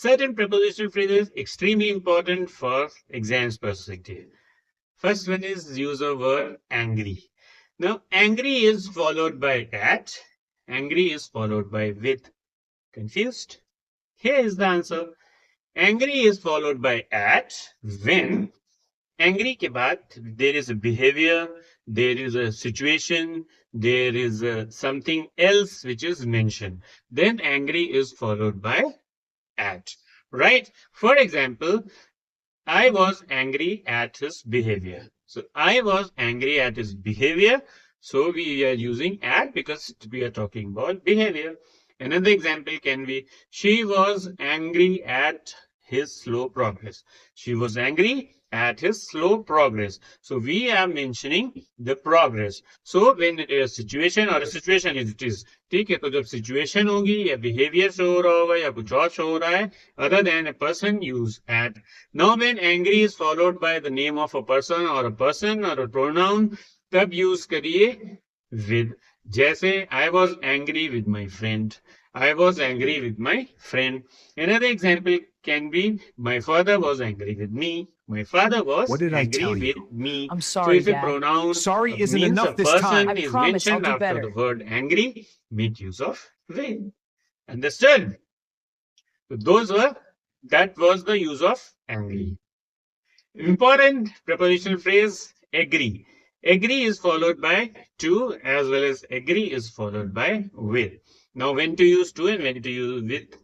Certain prepositional phrases extremely important for exams perspective. First one is use of word angry. Now, angry is followed by at. Angry is followed by with. Confused? Here is the answer. Angry is followed by at when angry के बाद there is a behavior, there is a situation, there is something else which is mentioned. Then angry is followed by at. Right? For example, I was angry at his behavior. So I was angry at his behavior. So we are using at because we are talking about behavior. Another example can be she was angry at his slow progress. She was angry at his slow progress. So we are mentioning the progress. So when it is a situation or a situation it is, ठीक है, तो जब situation होगी या behavior show हो रहा होगा या कुछ और शो हो रहा है, other than a person, use at. Now when angry is followed by the name of a person or a pronoun, तब use करिए with. जैसे I was angry with my friend. I was angry with my friend. Another example can be my father was angry with me. My father was angry with me. I'm sorry, so if Dad. a pronoun Sorry isn't means enough a this person time. I is promise I'll mentioned do after better. the word angry, make use of with. Understood? So that was the use of angry. Important prepositional phrase agree. Agree is followed by to as well as agree is followed by with. Now when to use to and when to use with?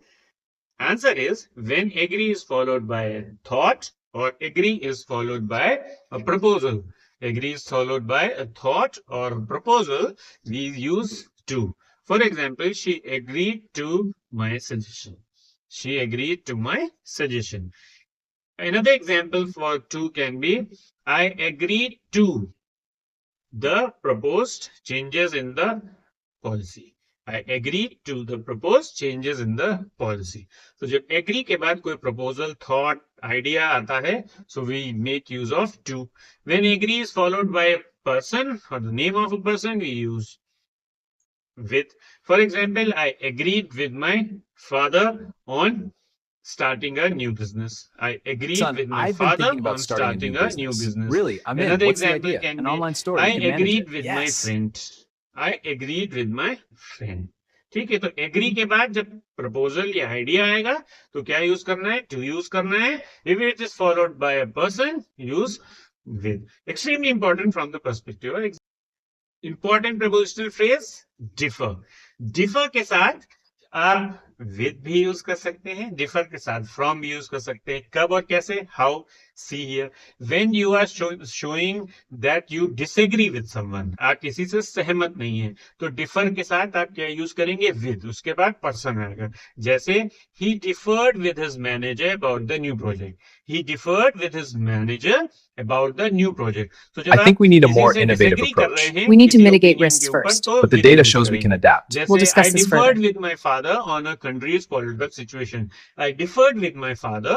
Answer is when agree is followed by a thought or agree is followed by a proposal. Agree is followed by a thought or a proposal, we use to. For example, she agreed to my suggestion. She agreed to my suggestion. Another example for to can be I agreed to the proposed changes in the policy. I agree to the proposed changes in the policy. So जब agree के बाद कोई proposal, thought, idea आता है, so we make use of to. When agree is followed by a person or the name of a person, we use with. For example, I agreed with my father on starting a new business. I agreed Son, with my I've been father thinking about on starting a new business. Really, I'm in. Another What's the example idea? can An be online store. I You can manage agreed it. with my Yes. friend. I agreed with my friend. ठीक है, तो agree के बाद जब proposal या idea आएगा तो क्या यूज करना है? टू यूज करना है. If it is followed by a person, use with. Extremely important from the perspective of important prepositional phrase differ. Differ के साथ आप विद भी यूज कर सकते हैं, डिफर के साथ फ्रॉम भी यूज कर सकते हैं. कब और कैसे? How? See here. When you are showing that you disagree with someone, आप किसी से सहमत नहीं है, तो डिफर के साथ आप क्या यूज करेंगे? विद. उसके बाद पर्सन आएगा. जैसे ही differed with his manager about the new project. He differed with his manager about the new project. So I think we need a more innovative approach. We need to mitigate risks first. But the data shows we can adapt. We'll discuss this further. I differed with my father on a country's political situation. I differed with my father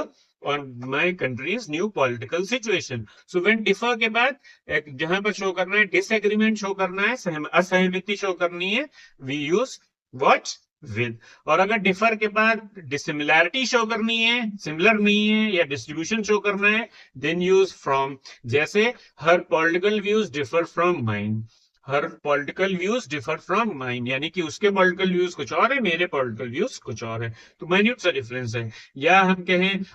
on my country's new political situation. So when differ के बाद जहां पर show करना है disagreement show करना है, असहमति show करनी है, we use what? With. और अगर डिफर के बाद डिसिमिलैरिटी शो करनी है, सिमिलर नहीं है या डिस्ट्रीब्यूशन शो करना है, देन यूज फ्रॉम. जैसे her political views differ from mine. Her political views differ from mine, यानी कि उसके पॉलिटिकल व्यूज कुछ और है, मेरे पॉलिटिकल व्यूज कुछ और है. तो माइन्यूट सा डिफरेंस है. या हम कहें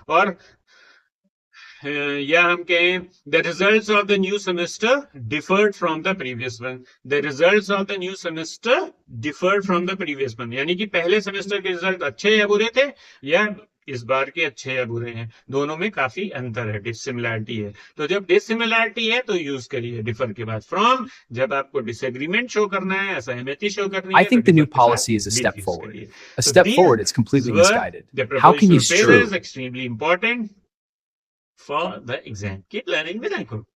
the results of the new semester differed from the previous one. The results of the new semester differed from the previous one. यानी कि पहले सेमेस्टर के रिजल्ट अच्छे या बुरे थे, या इस बार के अच्छे या बुरे हैं. दोनों में काफी अंतर है, डिसिमिलैरिटी है. तो जब डिसिमिलैरिटी है तो यूज करिए डिफर के बाद फ्रॉम. जब आपको डिसएग्रीमेंट शो करना है, असहमति शो करनी है, I think the new policy is a step forward. A step forward, it's completely misguided. How can you stress? Extremely important for the exam. Keep learning with Ankur.